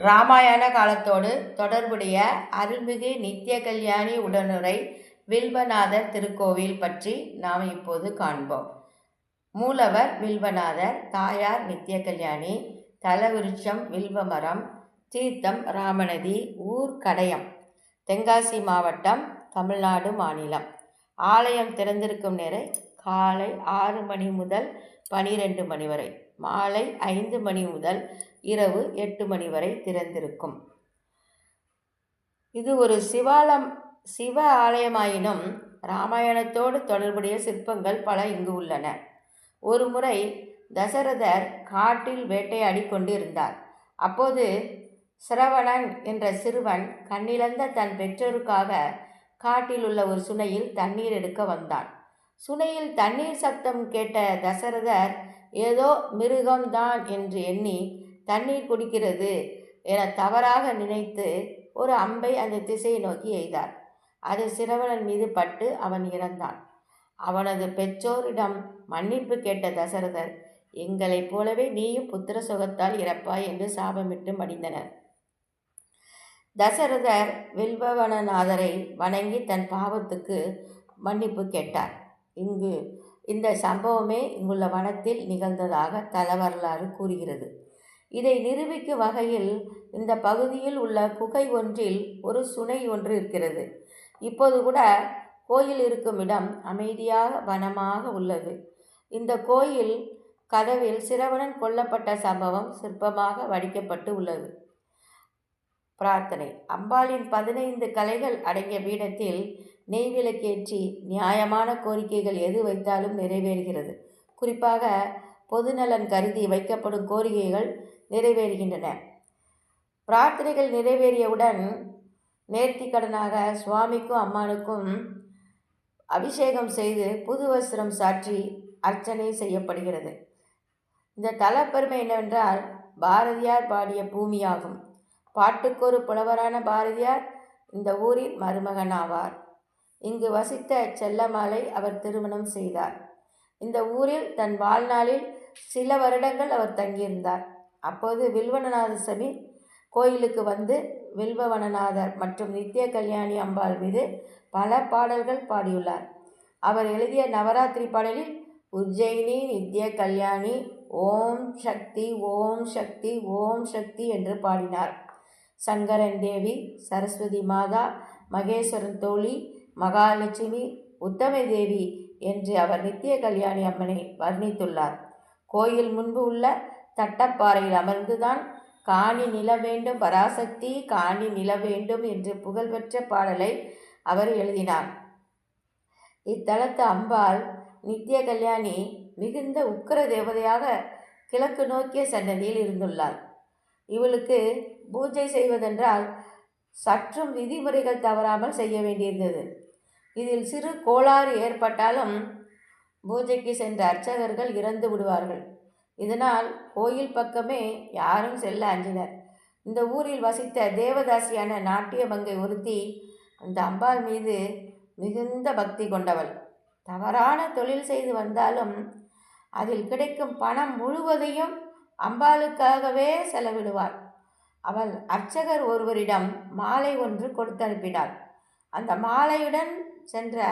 இராமாயண காலத்தோடு தொடர்புடைய அருள்மிகு நித்திய கல்யாணி உடனுறை வில்வநாதர் திருக்கோவில் பற்றி நாம் இப்போது காண்போம். மூலவர் வில்வநாதர், தாயார் நித்திய கல்யாணி, தலவிருட்சம் வில்வமரம், தீர்த்தம் ராமநதி, ஊர் கடையம், தென்காசி மாவட்டம், தமிழ்நாடு மாநிலம். ஆலயம் திறந்திருக்கும் நேரம் காலை 6 மணி முதல் 12 மணி வரை, மாலை 5 மணி முதல் இரவு 8 மணி வரை திறந்திருக்கும். இது ஒரு சிவ ஆலயமாயினும் இராமாயணத்தோடு தொடர்புடைய சிற்பங்கள் பல இங்கு உள்ளன. ஒரு முறை தசரதர் காட்டில் வேட்டையாடி கொண்டிருந்தார். அப்போது சிரவணன் என்ற சிறுவன் கண்ணிழந்த தன் பெற்றோருக்காக காட்டில் உள்ள ஒரு சுனையில் தண்ணீர் எடுக்க வந்தான். சுனையில் தண்ணீர் சத்தம் கேட்ட தசரதர் ஏதோ மிருகம்தான் என்று எண்ணி தண்ணீர் குடிக்கிறது என தவறாக நினைத்து ஒரு அம்பை அந்த திசையை நோக்கி எய்தார். அது சிரவணன் மீது பட்டு அவன் இறந்தான். அவனது பெற்றோரிடம் மன்னிப்பு கேட்ட தசரதர், எங்களைப் போலவே நீயும் புத்திர சுகத்தால் இறப்பாய் என்று சாபமிட்டு மடிந்தனர். தசரதர் வில்வவனநாதரை வணங்கி தன் பாவத்துக்கு மன்னிப்பு கேட்டார். இந்த சம்பவமே இங்குள்ள வனத்தில் நிகழ்ந்ததாக தல வரலாறு கூறுகிறது. இதை நிரூபிக்கும் வகையில் இந்த பகுதியில் உள்ள குகை ஒன்றில் ஒரு சுனை ஒன்று இருக்கிறது. இப்போது கூட கோயில் இருக்கும் இடம் அமைதியாக வனமாக உள்ளது. இந்த கோயில் கதவில் சிரவணன் கொல்லப்பட்ட சம்பவம் சிற்பமாக வடிக்கப்பட்டு உள்ளது. பிரார்த்தனை. அம்பாளின் 15 கலைகள் அடங்கிய பீடத்தில் நெய்விளக்கேற்றி நியாயமான கோரிக்கைகள் எது வைத்தாலும் நிறைவேறுகிறது. குறிப்பாக பொதுநலன் கருதி வைக்கப்படும் கோரிக்கைகள் நிறைவேறுகின்றன. பிரார்த்தனைகள் நிறைவேறியவுடன் நேர்த்திக்கடனாக சுவாமிக்கும் அம்மானுக்கும் அபிஷேகம் செய்து புது வஸ்திரம் சாற்றி அர்ச்சனை செய்யப்படுகிறது. இந்த தலப்பெருமை என்னவென்றால், பாரதியார் பாடிய பூமியாகும். பாட்டுக்கொரு புலவரான பாரதியார் இந்த ஊரின் மருமகன் ஆவார். இங்கு வசித்த செல்லம்மாளை அவர் திருமணம் செய்தார். இந்த ஊரில் தன் வாழ்நாளில் சில வருடங்கள் அவர் தங்கியிருந்தார். அப்போது வில்வநாதசாமி கோயிலுக்கு வந்து வில்வவனநாதர் மற்றும் நித்திய கல்யாணி அம்பாள் மீது பல பாடல்கள் பாடியுள்ளார். அவர் எழுதிய நவராத்திரி பாடலில் உஜ்ஜயினி நித்திய கல்யாணி ஓம் சக்தி ஓம் சக்தி ஓம் சக்தி என்று பாடினார். சங்கரன் தேவி, சரஸ்வதி மாதா, மகேஸ்வரன் தோழி, மகாலட்சுமி, உத்தமை தேவி என்று அவர் நித்திய கல்யாணி அம்மனை வர்ணித்துள்ளார். கோயில் முன்பு உள்ள தட்டப்பாறையில் அமர்ந்துதான் காணி நில வேண்டும் பராசக்தி காணி நில வேண்டும் என்று புகழ்பெற்ற பாடலை அவர் எழுதினார். இத்தலத்து அம்பாள் நித்திய கல்யாணி மிகுந்த உக்கிர தேவதையாக கிழக்கு நோக்கிய சன்னதியில் இருந்துள்ளார். இவளுக்கு பூஜை செய்வதென்றால் சற்றும் விதிமுறைகள் தவறாமல் செய்ய வேண்டியிருந்தது. இதில் சிறு கோளாறு ஏற்பட்டாலும் பூஜைக்கு சென்ற அர்ச்சகர்கள் இறந்து விடுவார்கள். இதனால் கோயில் பக்கமே யாரும் செல்ல அஞ்சினர். இந்த ஊரில் வசித்த தேவதாசியான நாட்டியமங்கை ஒருத்தி அந்த அம்பாள் மீது மிகுந்த பக்தி கொண்டவள். தவறான தொழில் செய்து வந்தாலும் அதில் கிடைக்கும் பணம் முழுவதையும் அம்பாளுக்காகவே செலவிடுவாள். அவள் அர்ச்சகர் ஒருவரிடம் மாலை ஒன்று கொடுத்து அனுப்பினாள். அந்த மாலையுடன் சென்ற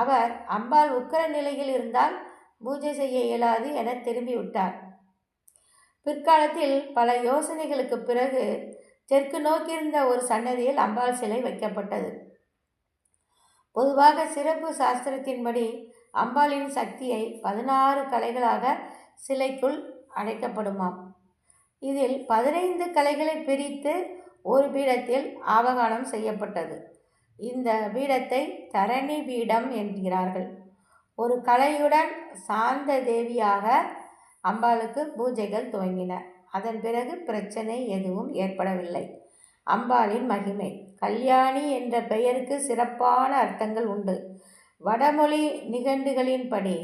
அவர் அம்பாள் உக்கிர நிலையில் இருந்தால் பூஜை செய்ய இயலாது என திரும்பிவிட்டார். பிற்காலத்தில் பல யோசனைகளுக்கு பிறகு தெற்கு நோக்கியிருந்த ஒரு சன்னதியில் அம்பாள் சிலை வைக்கப்பட்டது. பொதுவாக சிறப்பு சாஸ்திரத்தின்படி அம்பாளின் சக்தியை 16 கலைகளாக சிலைக்குள் அடைக்கப்படுமாம். இதில் 15 கலைகளை பிரித்து ஒரு பீடத்தில் ஆவகானம் செய்யப்பட்டது. இந்த பீடத்தை தரணி பீடம் என்கிறார்கள். ஒரு கலையுடன் சாந்த தேவியாக அம்பாளுக்கு பூஜைகள் துவங்கின. அதன் பிறகு பிரச்சனை எதுவும் ஏற்படவில்லை. அம்பாளின் மகிமை. கல்யாணி என்ற பெயருக்கு சிறப்பான அர்த்தங்கள் உண்டு. வடமொழி நிகண்டுகளின்படி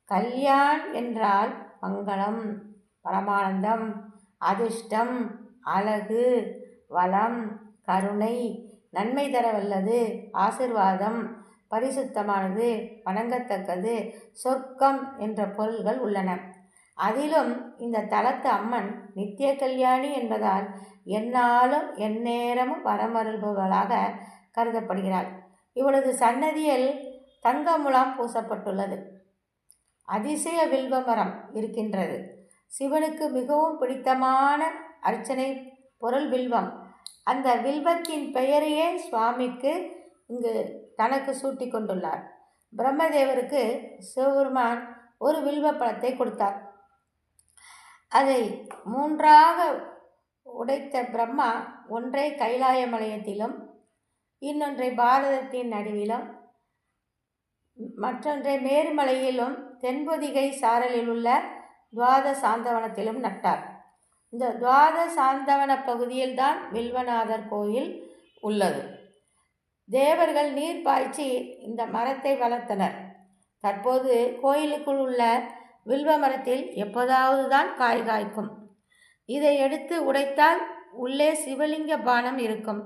கல்யாண் என்றால் மங்களம், பரமானந்தம், அதிர்ஷ்டம், அழகு, வளம், கருணை, நன்மை தர வல்லது, ஆசிர்வாதம், பரிசுத்தமானது, வணங்கத்தக்கது, சொர்க்கம் என்ற பொருள்கள் உள்ளன. அதிலும் இந்த தலத்து அம்மன் நித்திய கல்யாணி என்பதால் எந்நாளும் எந்நேரமும் வரமருள்பவளாக கருதப்படுகிறாள். இவளது சன்னதியில் தங்க முலாம் பூசப்பட்டுள்ளது. அதிசய வில்வ மரம் இருக்கின்றது. சிவனுக்கு மிகவும் பிடித்தமான அர்ச்சனை பொருள் வில்வம். அந்த வில்வத்தின் பெயரையே சுவாமிக்கு இங்கு தனக்கு சூட்டி கொண்டுள்ளார். பிரம்மதேவருக்கு சிவபெருமான் ஒரு வில்வ பழத்தை கொடுத்தார். அதை மூன்றாக உடைத்த பிரம்மா ஒன்றை கைலாய மலையத்திலும், இன்னொன்றை பாரதத்தின் நடுவிலும், மற்றொன்றை மேருமலையிலும், தென்பொதிகை சாரலில் உள்ள துவாத சாந்தவனத்திலும் நட்டார். இந்த துவாத சாந்தவன பகுதியில்தான் வில்வநாதர் கோயில் உள்ளது. தேவர்கள் நீர் பாய்ச்சி இந்த மரத்தை வளர்த்தனர். தற்போது கோயிலுக்குள் உள்ள வில்வ மரத்தில் எப்போதாவது தான் காய் காய்க்கும். இதை எடுத்து உடைத்தால் உள்ளே சிவலிங்க பானம் இருக்கும்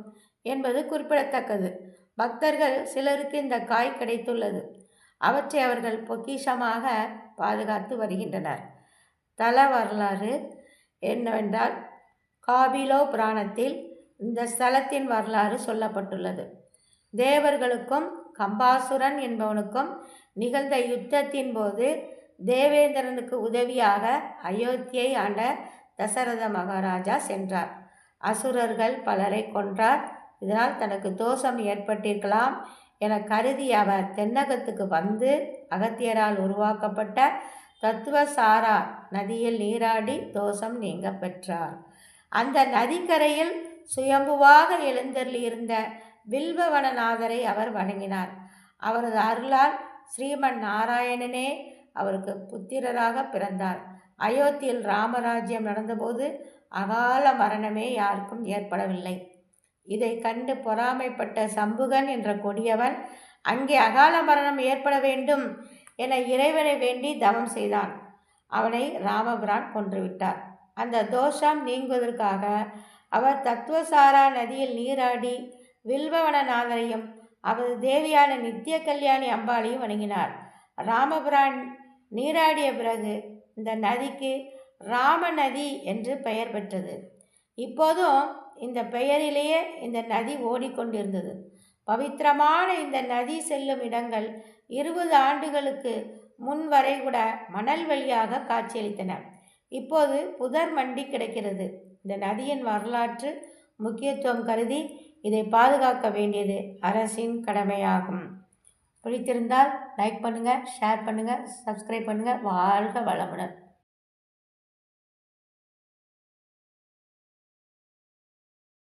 என்பது குறிப்பிடத்தக்கது. பக்தர்கள் சிலருக்கு இந்த காய் கிடைத்துள்ளது. அவற்றை அவர்கள் பொக்கிஷமாக பாதுகாத்து வருகின்றனர். தல வரலாறு என்னவென்றால், காபிலோ புராணத்தில் இந்த ஸ்தலத்தின் வரலாறு சொல்லப்பட்டுள்ளது. தேவர்களுக்கும் கம்பாசுரன் என்பவனுக்கும் நிகழ்ந்த யுத்தத்தின் போது தேவேந்திரனுக்கு உதவியாக அயோத்தியை ஆண்ட தசரத மகாராஜா சென்றார். அசுரர்கள் பலரை கொன்றார். இதனால் தனக்கு தோஷம் ஏற்பட்டிருக்கலாம் என கருதி அவர் தென்னகத்துக்கு வந்து அகத்தியரால் உருவாக்கப்பட்ட தத்துவசாரா நதியில் நீராடி தோஷம் நீங்க பெற்றார். அந்த நதிக்கரையில் சுயம்புவாக எழுந்தருளியிருந்த வில்வவனநாதரை அவர் வணங்கினார். அவரது அருளால் ஸ்ரீமன் நாராயணனே அவருக்கு புத்திரராக பிறந்தார். அயோத்தியில் ராமராஜ்யம் நடந்தபோது அகால மரணமே யாருக்கும் ஏற்படவில்லை. இதை கண்டு பொறாமைப்பட்ட சம்புகன் என்ற கொடியவன் அங்கே அகால மரணம் ஏற்பட வேண்டும் என இறைவனை வேண்டி தவம் செய்தான். அவனை ராமபிரான் கொன்றுவிட்டார். அந்த தோஷம் நீங்குவதற்காக அவர் தத்துவசாரா நதியில் நீராடி வில்வவனநாதரையும் அவரது தேவியான நித்திய கல்யாணி அம்பாளையும் வணங்கினார். ராமபிரான் நீராடிய பிறகு இந்த நதிக்கு ராம நதி என்று பெயர் பெற்றது. இப்போதும் இந்த பெயரிலேயே இந்த நதி ஓடிக்கொண்டிருந்தது. பவித்திரமான இந்த நதி செல்லும் இடங்கள் 20 ஆண்டுகளுக்கு முன்வரை கூட மணல் வழியாக காட்சியளித்தன. இப்போது புதர் மண்டி கிடக்கிறது. இந்த நதியின் வரலாற்று முக்கியத்துவம் கருதி இதை பாதுகாக்க வேண்டியது அரசின் கடமையாகும். பிடித்திருந்தால் லைக் பண்ணுங்கள், ஷேர் பண்ணுங்கள், சப்ஸ்கிரைப் பண்ணுங்கள். வாழ்க வளமுடன்.